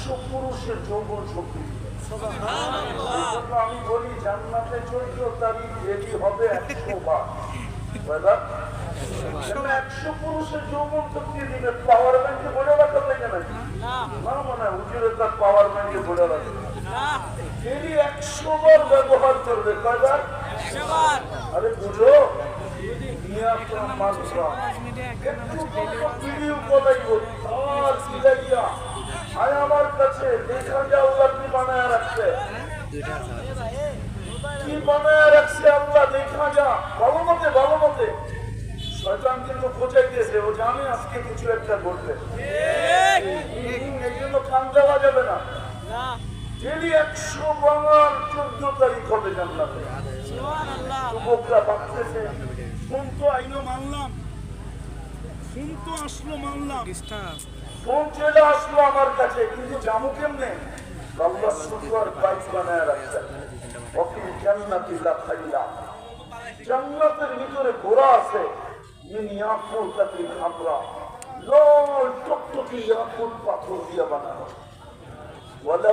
100 পুরুষের যৌবন শক্তি দিবে। আমি বলি জান্নাতে 14 তারিখ রেডি হবে 100 বার। 100 পুরুষের যৌবন শক্তি দিবে। পাওয়ার ব্যাংকে বলে রাখা লাগে নাকি? না, মানে হুজুরে তার পাওয়ার ব্যাংকে বলে রাখে তিনি 100 বার ব্যবহার করবে। কয়বার? আরে বুঝো আমার কাছে দেখা যায় আল্লাহ কি বানায় রাখছে, কি বানায় রাখছে আল্লাহ দেখা যা। ভালো মতে শয়তান কিন্তু খোঁজাই দিয়েছে, ও জানে আজকে কিছু একটা ঘটবে, এই জন্য কান দেওয়া যাবে না। ডেলি 100 বার 14 তারিখ হবে জান্নাতে। যুবকরা ভাবতেছে ফোন তো আইলো মানলাম, ফোন তো আসলো মানলাম, ফোন চলে আসলো আমার কাছে, কিন্তু জামু কেমনে? আল্লাহ সুন্দর বাইক বানায় রাখছেন। ওকে জান্নাতি লাখাইলা, জান্নাতের ভিতরে ঘোড়া আছে, মিন ইয়াকুত তাকি খামরা, লাল টকটকে ইয়াকুত পাথর দিয়ে বানানো। ওয়ালা